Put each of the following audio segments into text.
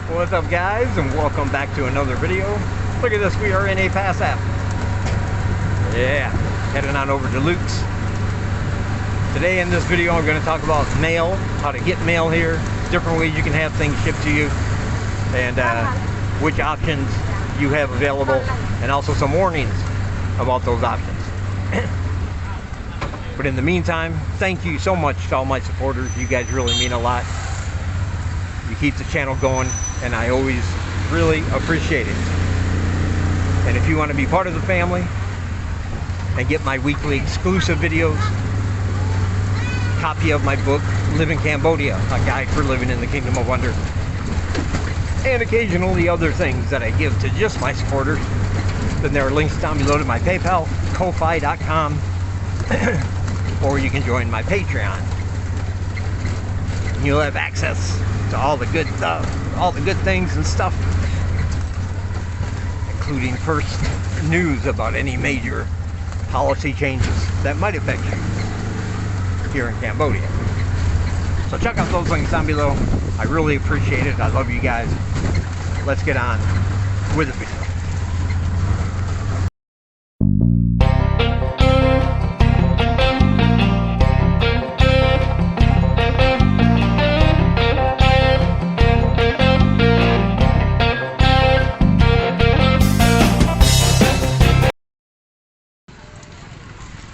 What's up, guys, and welcome back to another video. Look at this, we are in a pass app. Yeah, heading on over to Luke's. Today in this video I'm going to talk about mail, how to get mail here, different ways you can have things shipped to you, and which options you have available, and also some warnings about those options. But in the meantime, thank you so much to all my supporters. You guys really mean a lot. You keep the channel going, and I always really appreciate it. And if you want to be part of the family and get my weekly exclusive videos, copy of my book, Live in Cambodia, a guide for living in the Kingdom of Wonder, and occasionally other things that I give to just my supporters, then there are links down below to my PayPal, Ko-Fi.com, or you can join my Patreon. You'll have access to all the good stuff, all the good things and stuff, including first news about any major policy changes that might affect you here in Cambodia. So check out those links down below. I really appreciate it. I love you guys. Let's get on with the video.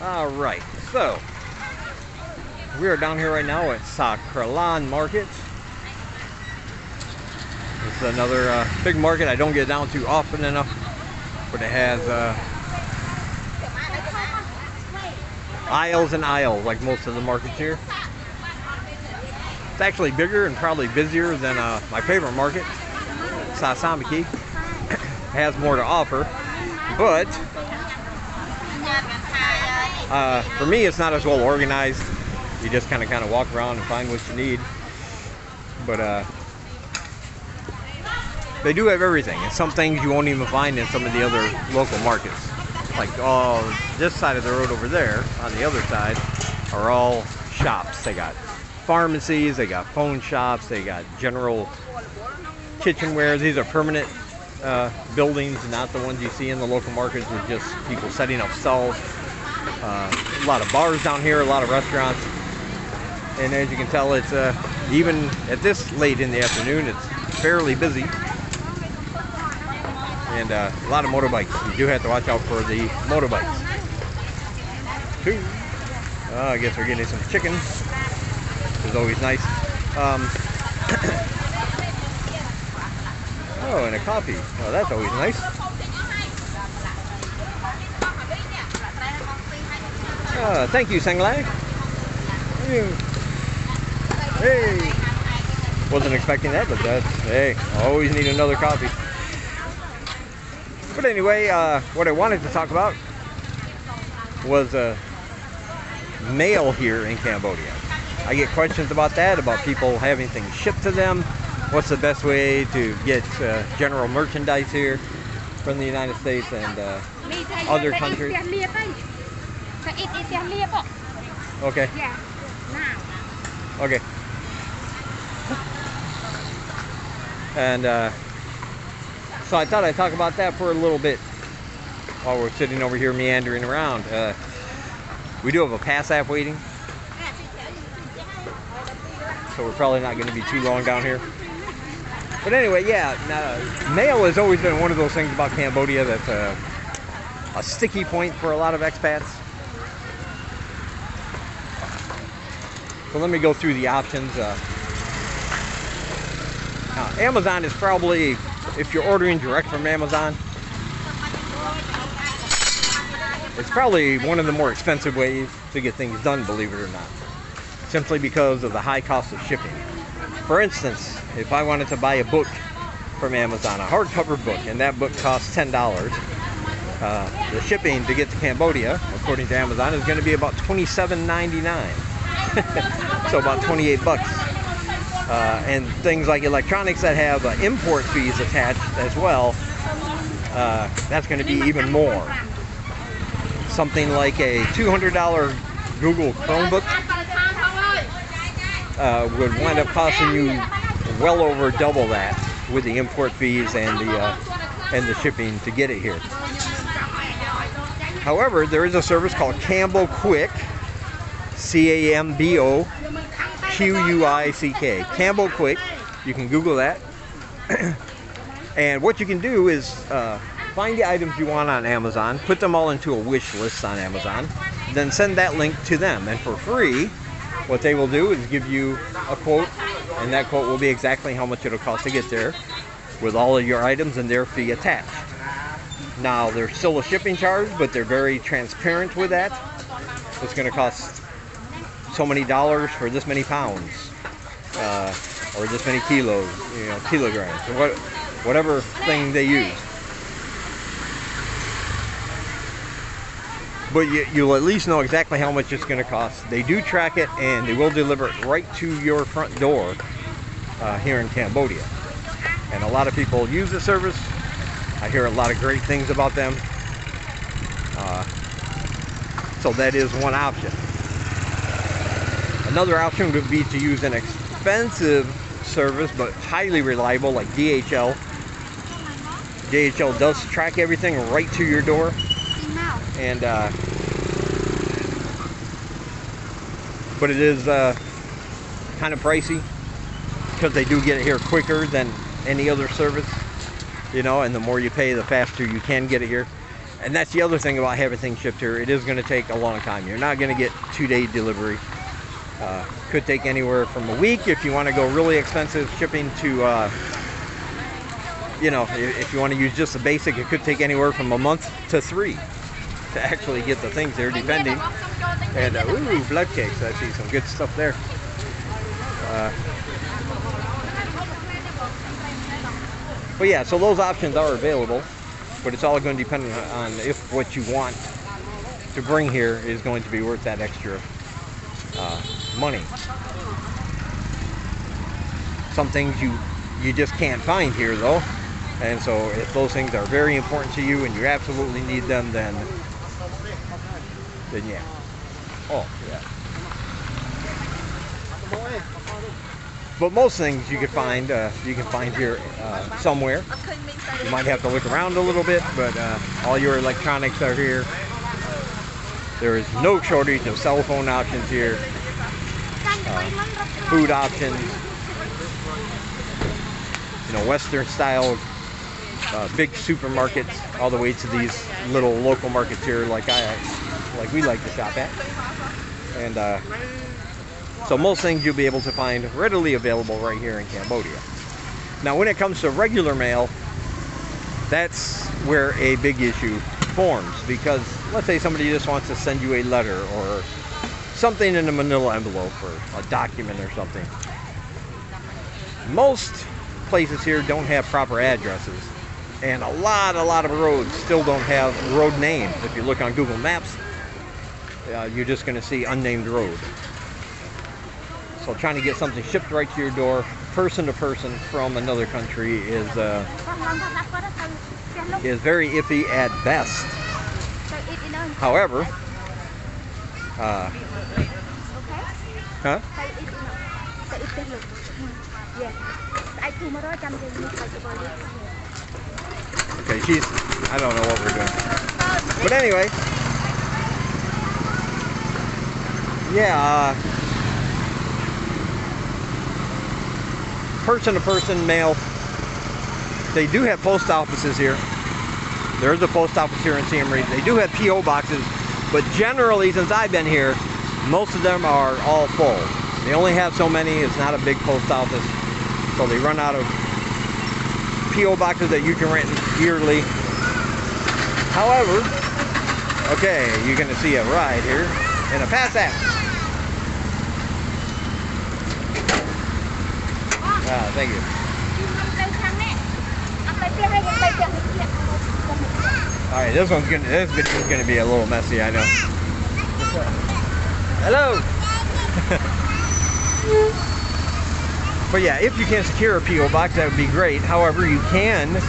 Alright, so we are down here right now at Sakralan Market. This is another big market I don't get down to often enough, but it has aisles and aisles like most of the markets here. It's actually bigger and probably busier than my favorite market, Sasamaki. Has more to offer, but for me it's not as well organized. You just kind of walk around and find what you need, but they do have everything, and some things you won't even find in some of the other local markets. Like this side of the road over there, on the other side, are all shops. They got pharmacies, they got phone shops, they got general kitchenwares. These are permanent buildings, not the ones you see in the local markets with just people setting up stalls. A lot of bars down here, a lot of restaurants, and as you can tell, it's even at this late in the afternoon, it's fairly busy, and a lot of motorbikes. You do have to watch out for the motorbikes too. I guess we're getting some chicken, which is always nice. Oh, and a coffee. Oh, that's always nice. Thank you, Sanglai. Hey, wasn't expecting that, but that's, hey, always need another coffee. But anyway, what I wanted to talk about was mail here in Cambodia. I get questions about that, about people having things shipped to them. What's the best way to get general merchandise here from the United States and other countries? Okay. Yeah. Okay. And so I thought I'd talk about that for a little bit while we're sitting over here meandering around. We do have a pass app waiting, so we're probably not going to be too long down here. But anyway, yeah, mail has always been one of those things about Cambodia that's a sticky point for a lot of expats. So let me go through the options. Amazon is probably, if you're ordering direct from Amazon, it's probably one of the more expensive ways to get things done, believe it or not, simply because of the high cost of shipping. For instance, if I wanted to buy a book from Amazon, a hardcover book, and that book costs $10, the shipping to get to Cambodia, according to Amazon, is going to be about $27.99. So about 28 bucks. And things like electronics that have import fees attached as well, that's going to be even more. Something like a $200 Google Chromebook would wind up costing you well over double that with the import fees and the shipping to get it here. However, there is a service called Cambo Quick, Cambo Quick, Cambo Quick. You can Google that. And what you can do is find the items you want on Amazon, put them all into a wish list on Amazon, then send that link to them. And for free, what they will do is give you a quote, and that quote will be exactly how much it'll cost to get there, with all of your items and their fee attached. Now, there's still a shipping charge, but they're very transparent with that. It's going to cost so many dollars for this many pounds, or this many kilos, kilograms, or whatever thing they use. But you'll at least know exactly how much it's going to cost. They do track it, and they will deliver it right to your front door here in Cambodia. And a lot of people use the service. I hear a lot of great things about them. So that is one option. Another option would be to use an expensive service but highly reliable, like DHL. DHL does track everything right to your door, and but it is kind of pricey because they do get it here quicker than any other service, and the more you pay, the faster you can get it here. And that's the other thing about having things shipped here. It is going to take a long time. You're not going to get 2-day delivery. Could take anywhere from a week if you want to go really expensive shipping to, if you want to use just the basic, it could take anywhere from a month to 3 to actually get the things there, depending. And ooh, blood cakes, I see some good stuff there. But yeah, so those options are available, but it's all going to depend on if what you want to bring here is going to be worth that extra money. Some things you just can't find here though, and so if those things are very important to you and you absolutely need them, then yeah. Oh yeah. But most things you can find here somewhere. You might have to look around a little bit, but all your electronics are here. There is no shortage of cell phone options here, food options, Western style big supermarkets, all the way to these little local markets here, like we like to shop at. And so most things you'll be able to find readily available right here in Cambodia. Now, when it comes to regular mail, that's where a big issue forms, because let's say somebody just wants to send you a letter or something in a manila envelope or a document or something. Most places here don't have proper addresses, and a lot of roads still don't have road names. If you look on Google Maps, you're just going to see unnamed road. So trying to get something shipped right to your door, person to person from another country is very iffy at best. However, okay, I don't know what we're doing. But anyway, yeah, person-to-person mail. They do have post offices here. There's a post office here in Siem Reap. They do have P.O. boxes, but generally, since I've been here, most of them are all full. They only have so many. It's not a big post office, so they run out of P.O. boxes that you can rent yearly. However, okay, you're going to see a ride here and a pass app. Thank you. All right, this video's gonna be a little messy, I know. Hello. But yeah, if you can secure a P.O. box, that would be great. However, you can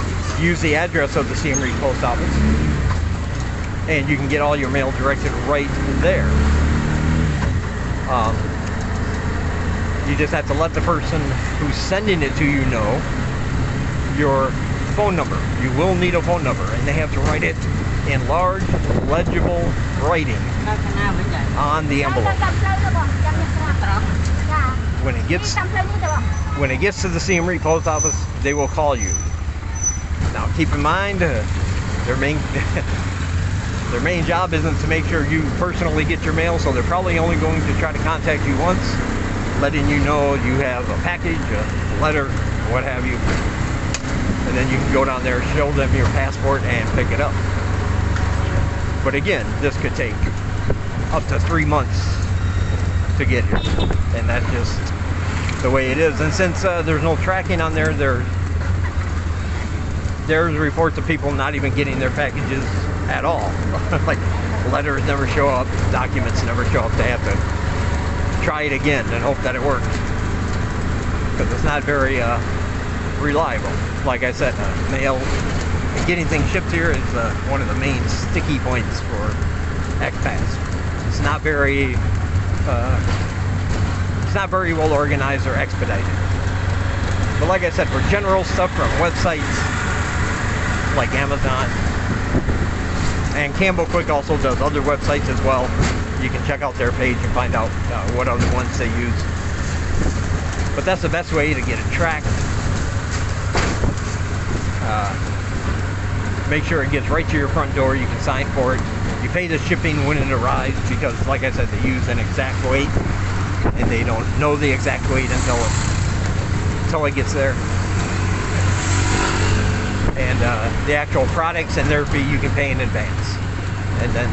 use the address of the Siem Reap post office, and you can get all your mail directed right there. You just have to let the person who's sending it to you know your phone number. You will need a phone number, and they have to write it in large, legible writing on the envelope. When it gets to the Siem Reap post office, they will call you. Now, keep in mind, their main their main job isn't to make sure you personally get your mail, so they're probably only going to try to contact you once, letting you know you have a package, a letter, what have you, and then you can go down there, show them your passport, and pick it up. But again, this could take up to 3 months to get here, and that's just the way it is. And since there's no tracking on there, there's reports of people not even getting their packages at all. Like, letters never show up, documents never show up. They have to try it again and hope that it works, because it's not very reliable. Like I said, mail, getting things shipped here is one of the main sticky points for expats. It's not very well organized or expedited. But like I said, for general stuff from websites like Amazon, and Cambo Quick also does other websites as well. You can check out their page and find out what other ones they use. But that's the best way to get it tracked. Make sure it gets right to your front door. You can sign for it. You pay the shipping when it arrives, because like I said, they use an exact weight, and they don't know the exact weight until it gets there. And the actual products and their fee you can pay in advance, and then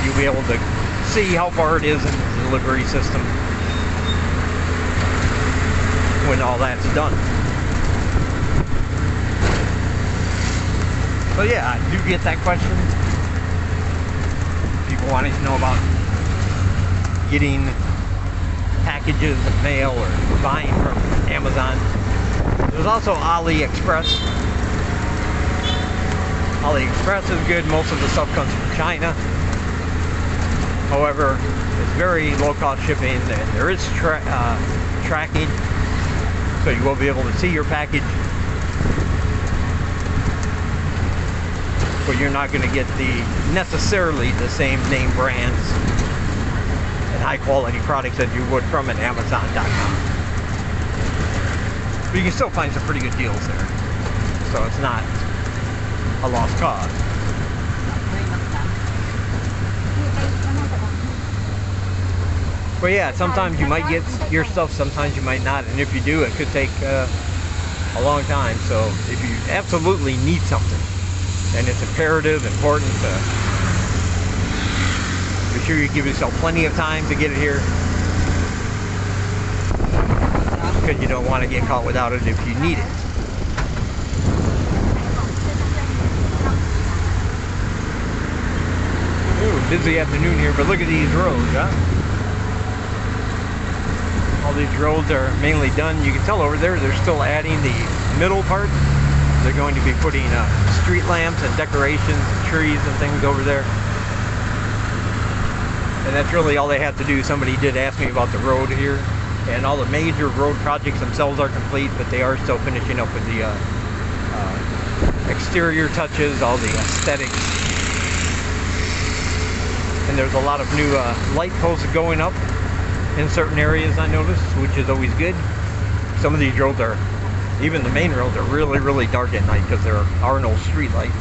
you'll be able to see how far it is in the delivery system when all that's done. So yeah, I do get that question. People wanting to know about getting packages of mail or buying from Amazon. There's also AliExpress. AliExpress is good. Most of the stuff comes from China. However, it's very low-cost shipping, and there is tracking, so you will be able to see your package. But you're not going to get necessarily the same name brands and high-quality products that you would from an Amazon.com. But you can still find some pretty good deals there, so it's not a lost cause. But yeah, sometimes you might get your stuff, sometimes you might not, and if you do, it could take a long time. So if you absolutely need something, and it's imperative, important, be sure you give yourself plenty of time to get it here, because you don't want to get caught without it if you need it. Ooh, busy afternoon here, but look at these roads, huh? All these roads are mainly done. You can tell over there they're still adding the middle part. They're going to be putting street lamps and decorations and trees and things over there. And that's really all they have to do. Somebody did ask me about the road here, and all the major road projects themselves are complete, but they are still finishing up with the exterior touches, all the aesthetics. And there's a lot of new light posts going up in certain areas, I noticed, which is always good. Some of these roads are, even the main roads are really, really dark at night because there are no street lights.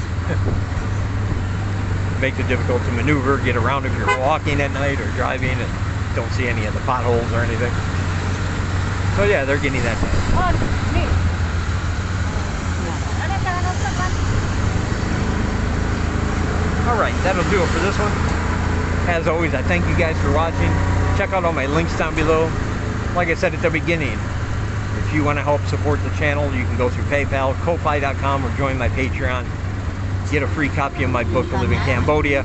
Makes it difficult to maneuver, get around if you're walking at night or driving and don't see any of the potholes or anything. So yeah, they're getting that done. Alright, that'll do it for this one. As always, I thank you guys for watching. Check out all my links down below. Like I said at the beginning, if you want to help support the channel, you can go through PayPal, Ko-Fi.com, or join my Patreon. Get a free copy of my book, To Live in Cambodia,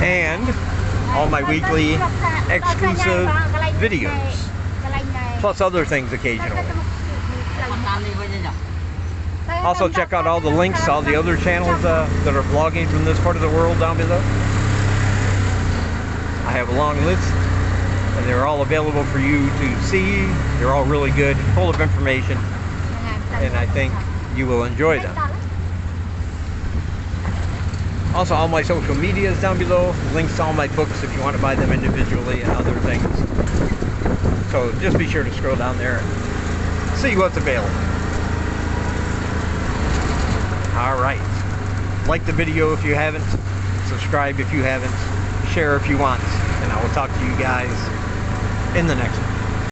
and all my weekly exclusive videos, plus other things occasionally. Also, check out all the links to all the other channels that are vlogging from this part of the world down below. I have a long list, and they're all available for you to see. They're all really good, full of information. and I think you will enjoy them. Also, all my social media is down below. Links to all my books if you want to buy them individually and other things. So just be sure to scroll down there and see what's available. Alright. Like the video if you haven't. Subscribe if you haven't. Share if you want. And I will talk to you guys in the next one.